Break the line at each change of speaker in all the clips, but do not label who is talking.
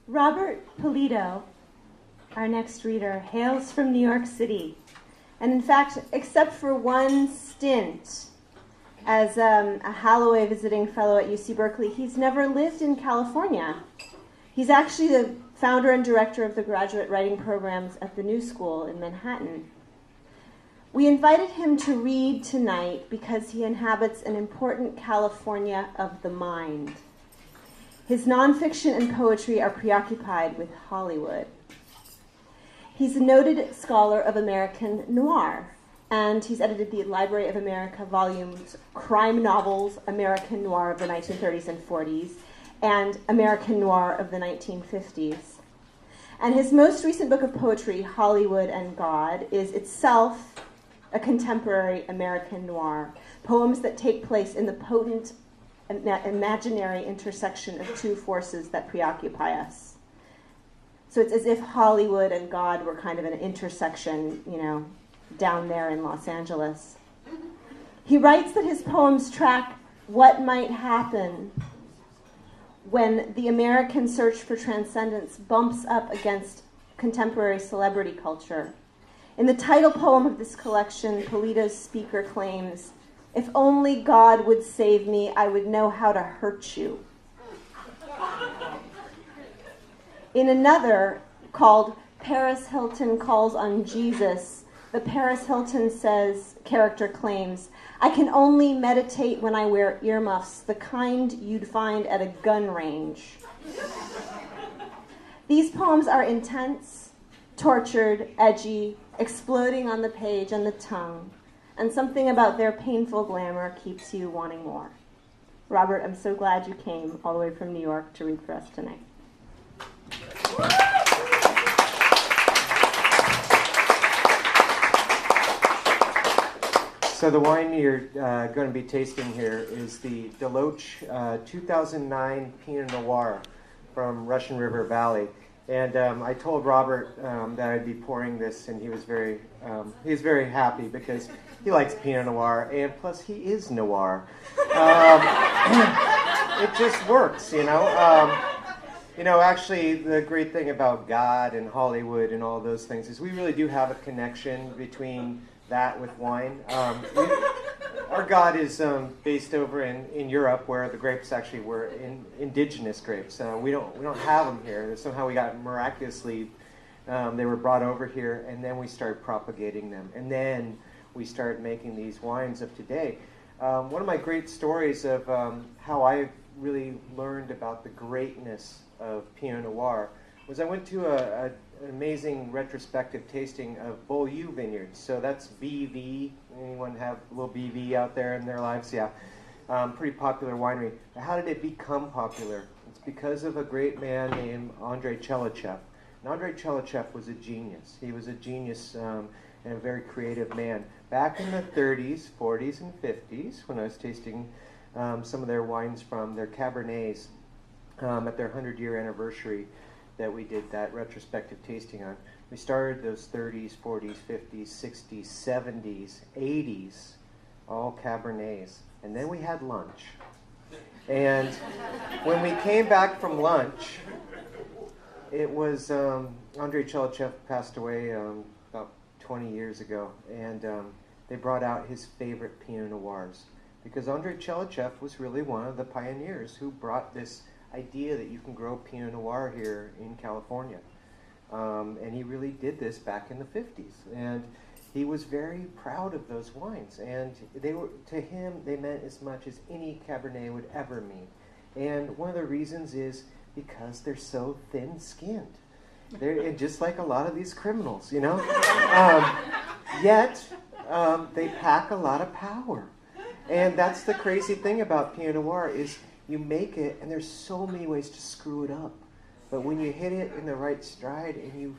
Robert Polito, our next reader, hails from New York City. And in fact, except for one stint as a Holloway visiting fellow at UC Berkeley, he's never lived in California. He's actually the founder and director of the graduate writing programs at the New School in Manhattan. We invited him to read tonight because he inhabits an important California of the mind. His nonfiction and poetry are preoccupied with Hollywood. He's a noted scholar of American noir, and he's edited the Library of America volumes Crime Novels, American Noir of the 1930s and 40s, and American Noir of the 1950s. And his most recent book of poetry, Hollywood and God, is itself a contemporary American noir, poems that take place in the potent imaginary intersection of two forces that preoccupy us. So it's as if Hollywood and God were kind of an intersection, down there in Los Angeles. He writes that his poems track what might happen when the American search for transcendence bumps up against contemporary celebrity culture. In the title poem of this collection, Polito's speaker claims, "If only God would save me, I would know how to hurt you." In another, called Paris Hilton Calls on Jesus, the Paris Hilton character claims, "I can only meditate when I wear earmuffs, the kind you'd find at a gun range." These poems are intense, tortured, edgy, exploding on the page and the tongue, and something about their painful glamour keeps you wanting more. Robert, I'm so glad you came all the way from New York to read for us tonight.
So the wine you're going to be tasting here is the Deloach 2009 Pinot Noir from Russian River Valley. And I told Robert that I'd be pouring this, and he was very happy because he likes Pinot Noir, and plus he is noir. It just works, Actually, the great thing about God and Hollywood and all those things is we really do have a connection between that with wine. Our God is based over in Europe, where the grapes actually were indigenous grapes. We don't have them here. Somehow we got miraculously, they were brought over here, and then we started propagating them, and then we started making these wines of today. One of my great stories of how I really learned about the greatness of Pinot Noir was I went to an amazing retrospective tasting of Beaulieu vineyards. So that's BV. Anyone have a little BV out there in their lives? Yeah. Pretty popular winery. How did it become popular? It's because of a great man named Andrei Chelychev. And Andrei Chelychev was a genius. He was a genius and a very creative man. Back in the 30s, 40s, and 50s, when I was tasting some of their wines from their Cabernets at their 100-year anniversary that we did that retrospective tasting on. We started those 30s, 40s, 50s, 60s, 70s, 80s, all Cabernets. And then we had lunch. And when we came back from lunch, it was Andrei Chelychev passed away about 20 years ago. And they brought out his favorite Pinot Noirs. Because Andrei Chelychev was really one of the pioneers who brought this idea that you can grow Pinot Noir here in California. And he really did this back in the 50s. And he was very proud of those wines. And to him, they meant as much as any Cabernet would ever mean. And one of the reasons is because they're so thin-skinned. They're just like a lot of these criminals, Yet, they pack a lot of power. And that's the crazy thing about Pinot Noir is you make it, and there's so many ways to screw it up. But when you hit it in the right stride, and you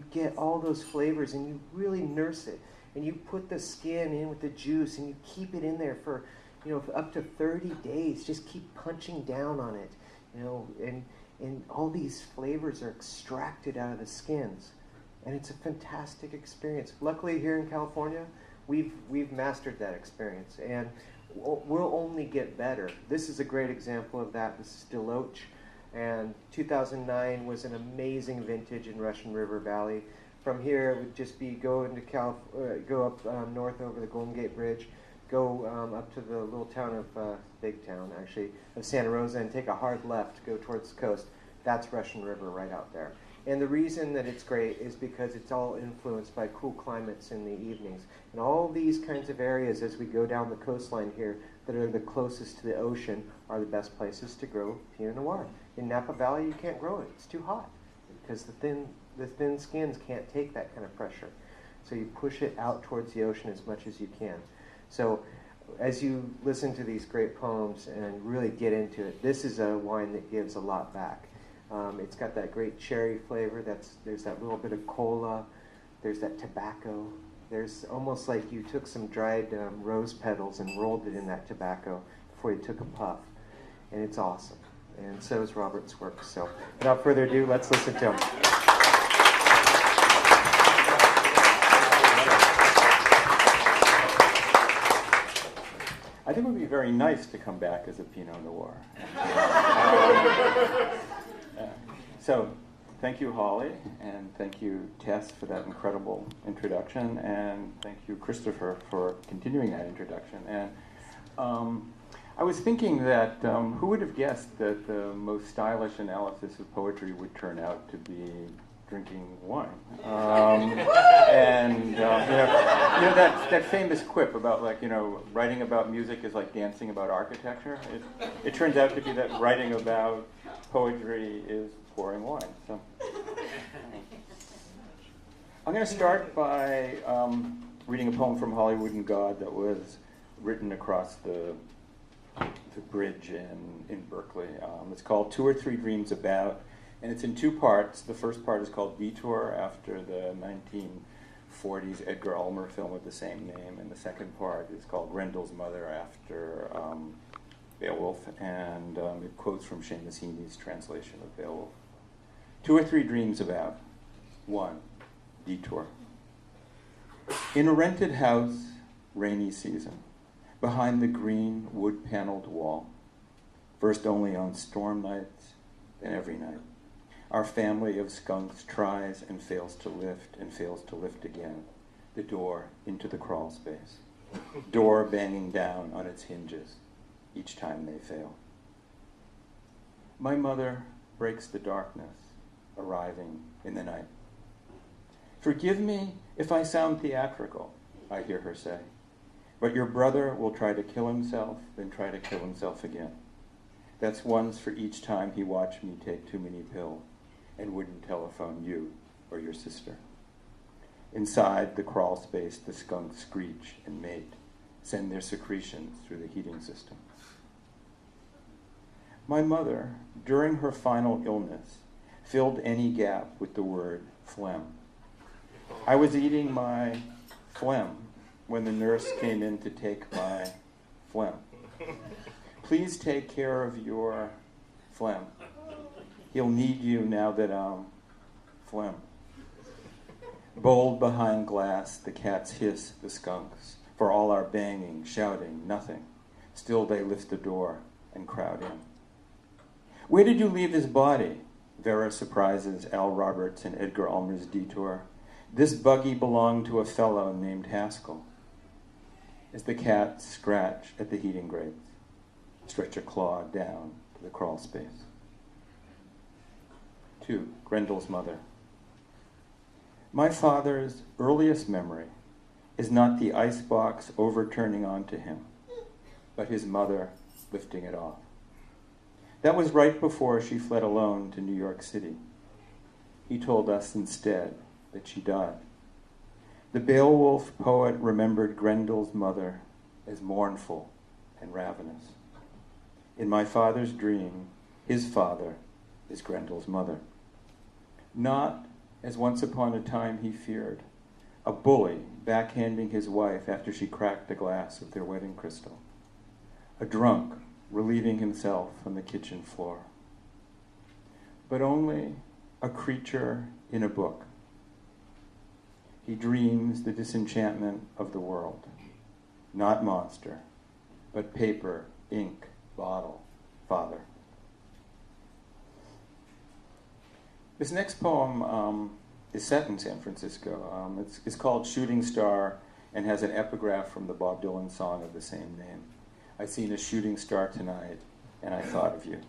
get all those flavors, and you really nurse it, and you put the skin in with the juice, and you keep it in there for, up to 30 days. Just keep punching down on it, and all these flavors are extracted out of the skins, and it's a fantastic experience. Luckily, here in California, we've mastered that experience, and we'll only get better. This is a great example of that. This is Deloach And 2009 was an amazing vintage in Russian River Valley. From here, it would just be go up north over the Golden Gate Bridge, go up to the little town of, big town actually, of Santa Rosa, and take a hard left, go towards the coast. That's Russian River right out there. And the reason that it's great is because it's all influenced by cool climates in the evenings. And all these kinds of areas as we go down the coastline here that are the closest to the ocean are the best places to grow Pinot Noir. In Napa Valley, you can't grow it. It's too hot because the thin skins can't take that kind of pressure. So you push it out towards the ocean as much as you can. So as you listen to these great poems and really get into it, this is a wine that gives a lot back. It's got that great cherry flavor. There's that little bit of cola. There's that tobacco. There's almost like you took some dried rose petals and rolled it in that tobacco before you took a puff. And it's awesome. And so is Robert's work. So without further ado, let's listen to him.
I think it would be very nice to come back as a Pinot Noir. So, thank you, Hollie, and thank you, Tess, for that incredible introduction, and thank you, Christopher, for continuing that introduction. And I was thinking that who would have guessed that the most stylish analysis of poetry would turn out to be drinking wine? That famous quip about writing about music is like dancing about architecture. It turns out to be that writing about poetry is pouring wine. So I'm going to start by reading a poem from Hollywood and God that was written across the bridge in Berkeley. It's called 2 or 3 Dreams About, and it's in 2 parts. The first part is called Detour, after the 1940s Edgar Ulmer film with the same name, and the second part is called Grendel's Mother, after Beowulf, and it quotes from Seamus Heaney's translation of Beowulf. 2 or 3 Dreams About. 1. Detour. In a rented house, rainy season, behind the green wood-paneled wall, first only on storm nights, then every night, our family of skunks tries and fails to lift again, the door into the crawl space, door banging down on its hinges each time they fail. My mother breaks the darkness, arriving in the night. Forgive me if I sound theatrical, I hear her say, but your brother will try to kill himself, then try to kill himself again. That's once for each time he watched me take too many pills and wouldn't telephone you or your sister. Inside the crawl space, the skunks screech and mate, send their secretions through the heating system. My mother, during her final illness, filled any gap with the word phlegm. I was eating my phlegm when the nurse came in to take my phlegm. Please take care of your phlegm. He'll need you now that I'm phlegm. Bold behind glass, the cats hiss the skunks. For all our banging, shouting, nothing. Still they lift the door and crowd in. Where did you leave his body? Vera surprises Al Roberts in Edgar Ulmer's Detour. This buggy belonged to a fellow named Haskell. As the cats scratch at the heating grates, stretch a claw down to the crawl space. 2. Grendel's Mother. My father's earliest memory is not the icebox overturning onto him, but his mother lifting it off. That was right before she fled alone to New York City. He told us instead that she died. The Beowulf poet remembered Grendel's mother as mournful and ravenous. In my father's dream, his father is Grendel's mother. Not, as once upon a time he feared, a bully backhanding his wife after she cracked the glass of their wedding crystal. A drunk relieving himself on the kitchen floor. But only a creature in a book. He dreams the disenchantment of the world. Not monster, but paper, ink, bottle, father. This next poem is set in San Francisco. It's called Shooting Star and has an epigraph from the Bob Dylan song of the same name. I seen a shooting star tonight, and I thought of you.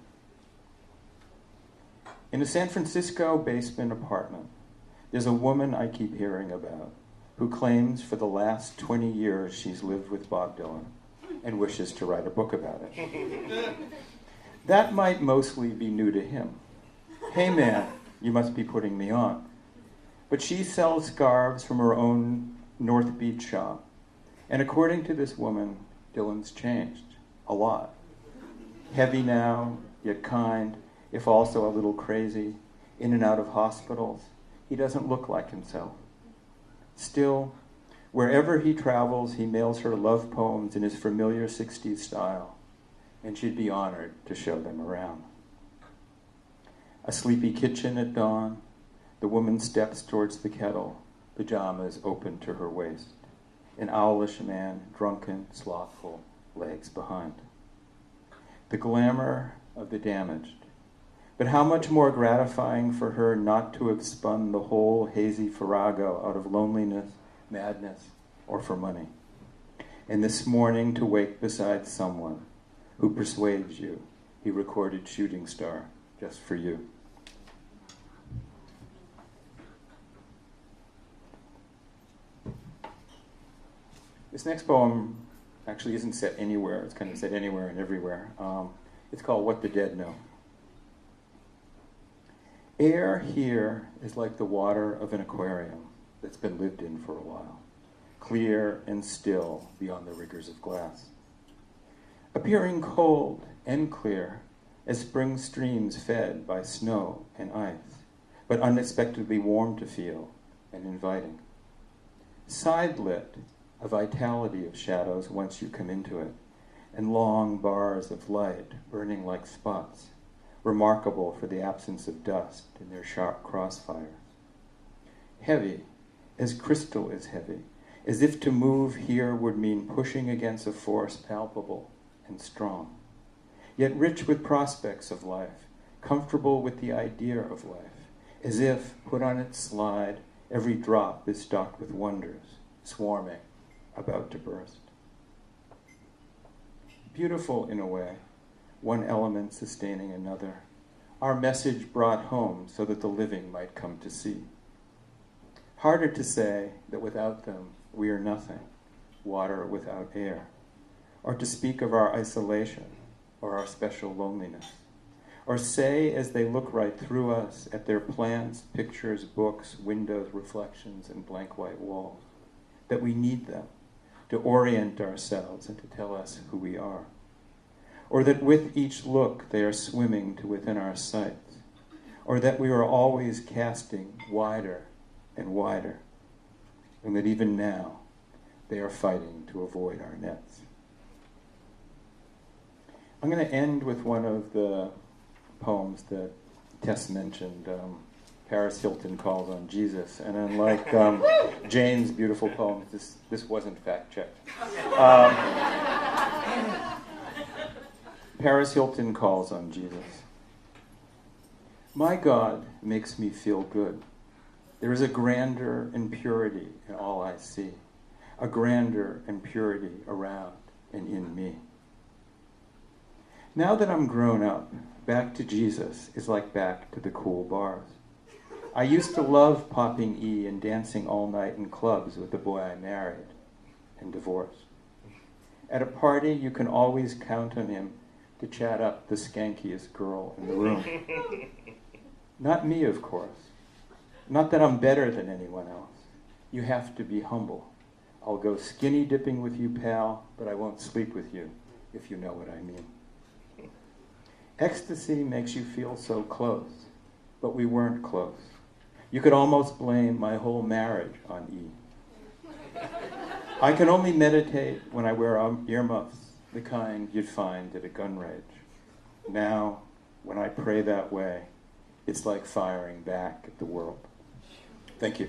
In a San Francisco basement apartment, there's a woman I keep hearing about who claims for the last 20 years she's lived with Bob Dylan and wishes to write a book about it. That might mostly be new to him. Hey man, you must be putting me on. But she sells scarves from her own North Beach shop. And according to this woman, Dylan's changed a lot. Heavy now, yet kind, if also a little crazy, in and out of hospitals. He doesn't look like himself. Still, wherever he travels, he mails her love poems in his familiar 60s style, and she'd be honored to show them around. A sleepy kitchen at dawn, the woman steps towards the kettle, pajamas open to her waist. An owlish man, drunken, slothful, legs behind. The glamour of the damaged. But how much more gratifying for her not to have spun the whole hazy farrago out of loneliness, madness, or for money. And this morning to wake beside someone who persuades you he recorded Shooting Star just for you. This next poem actually isn't set anywhere. It's kind of set anywhere and everywhere. It's called What the Dead Know. Air here is like the water of an aquarium that's been lived in for a while, clear and still beyond the rigors of glass. Appearing cold and clear as spring streams fed by snow and ice, but unexpectedly warm to feel and inviting. Side-lit, a vitality of shadows once you come into it, and long bars of light burning like spots, remarkable for the absence of dust in their sharp crossfires. Heavy, as crystal is heavy, as if to move here would mean pushing against a force palpable and strong, yet rich with prospects of life, comfortable with the idea of life, as if, put on its slide, every drop is stocked with wonders, swarming, about to burst. Beautiful in a way, one element sustaining another, our message brought home so that the living might come to see. Harder to say that without them we are nothing, water without air, or to speak of our isolation or our special loneliness, or say as they look right through us at their plants, pictures, books, windows, reflections, and blank white walls, that we need them to orient ourselves and to tell us who we are. Or that with each look they are swimming to within our sights, or that we are always casting wider and wider, and that even now they are fighting to avoid our nets. I'm going to end with one of the poems that Tess mentioned. Paris Hilton Calls on Jesus, and unlike Jane's beautiful poem, this wasn't fact-checked. Paris Hilton Calls on Jesus. My God makes me feel good. There is a grandeur and purity in all I see, a grandeur and purity around and in me. Now that I'm grown up, back to Jesus is like back to the cool bars. I used to love popping E and dancing all night in clubs with the boy I married and divorced. At a party, you can always count on him to chat up the skankiest girl in the room. Not me, of course. Not that I'm better than anyone else. You have to be humble. I'll go skinny dipping with you, pal, but I won't sleep with you, if you know what I mean. Ecstasy makes you feel so close, but we weren't close. You could almost blame my whole marriage on E. I can only meditate when I wear earmuffs, the kind you'd find at a gun range. Now, when I pray that way, it's like firing back at the world. Thank you.